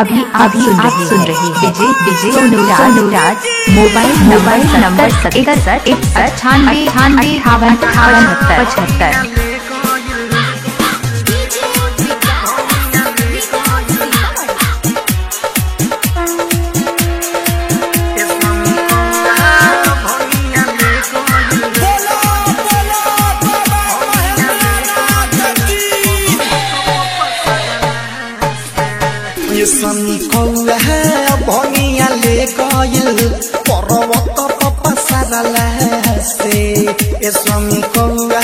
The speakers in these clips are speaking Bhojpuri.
अभी आप सुन रहे हैं विजय सोनूराज मोबाइल नंबर 61 कौआ भंगिया ले गइल पर्वत पपसरला से स्वामी कौआ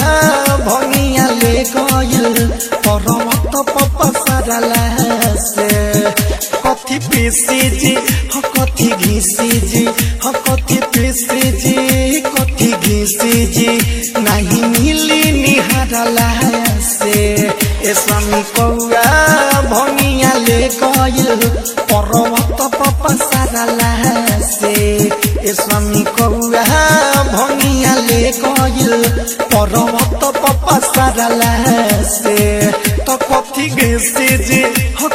भंगिया ले गइल पर्वत पपसरला से कथि पीसी जी कथि घिसी जी कथि पीसी जी कथि घिसी जी नहीं मिली निहारला से स्वामी कौआ भंगिया ले गइल पर्वत पपसरला से स्वामी कौआ भंगिया ले गइल पर्वत पपसरला से तो कथि घिसी जी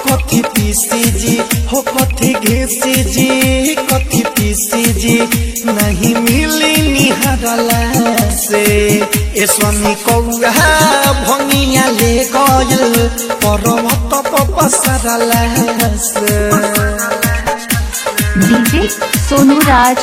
कथि पीसी जी कथि घिसी जी कथि पीसी जी नहीं मिली निहारला से स्वामी कौआ भंगिया ले गइल पर्वत पपसरला से डीजे सोनूराज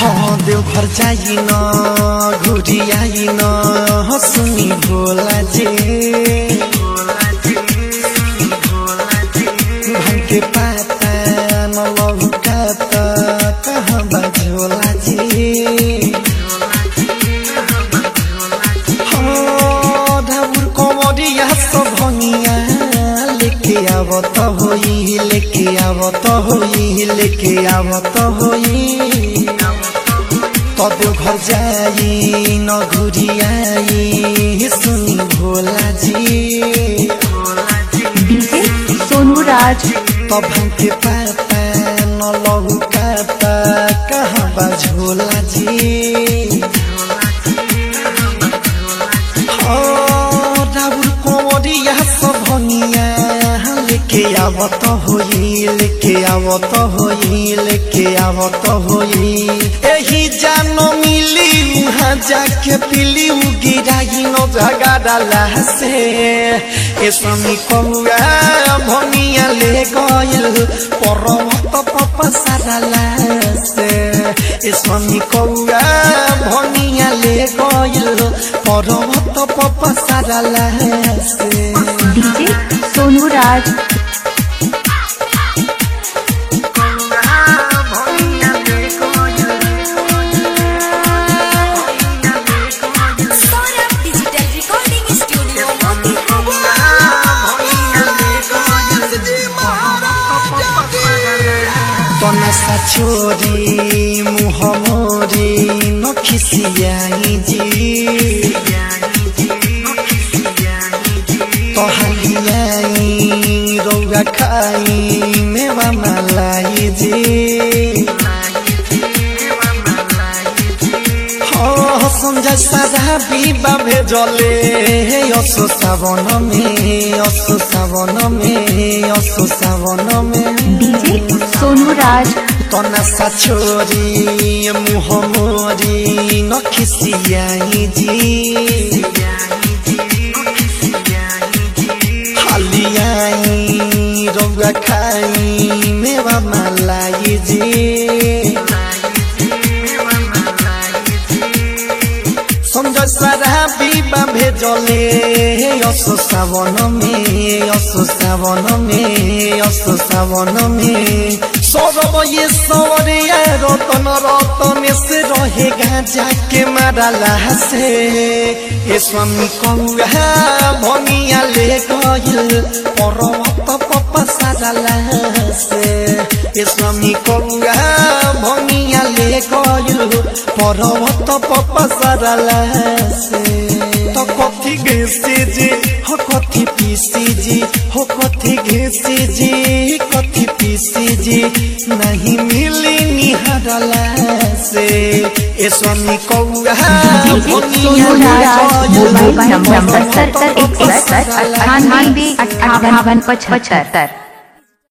हाँ देवघर जाई न घुरी आई न सुनी भोला जी भांग के पाता न लौकाता कहाँ बझोला जी हाँ धाउर कमरिया सब भंगिया लेके आवत होई लेके आवत होई लेके आवत होई तब घर जाई न घुरी आई सुनी भोला जी डीजे सोनूराज तब के पाता न लौकाता कहाँ बझोला जी राउर कोमरिया सब भंगिया लेके आवत होई लेके आवत होई लेके आवत होई एही जानो मिली उहाँ जाके पिली गिराई न झगड़ला से स्वामी कौआ भंगिया ले गइल पर्वत पपसरला से स्वामी कौआ भंगिया ले गइल पर्वत पपसरला से डीजे सोनूराज तनसा छोरी मुह मोरी न खिसियाई जी तोहलियाई रौआ खाई मेवा मलाई जी संजय सारा बीबा भेजले असो सावन में डीजे सोनूराज तनसा छोरी मुह मोरी न खिसियाई जी हालियाई रौआ खाई मेवा मलाई जी संजय सारा बीबा भेजले असो सावन में सौरभ ये सौरिया रतन से रहेगा जाके मारला से स्वामी कौआ भंगिया ले गइल पर्वत पपसरला से स्वामी कौआ भंगिया ले गइल पर्वत पपसरला से तो कथि घिसी जी कथि पीसी जी कथि कथी घेसी जी कथी पीसी जी नहीं मिली निहारला से ए स्वामी कौआ मोबाइल नंबर 77 61 98 58 75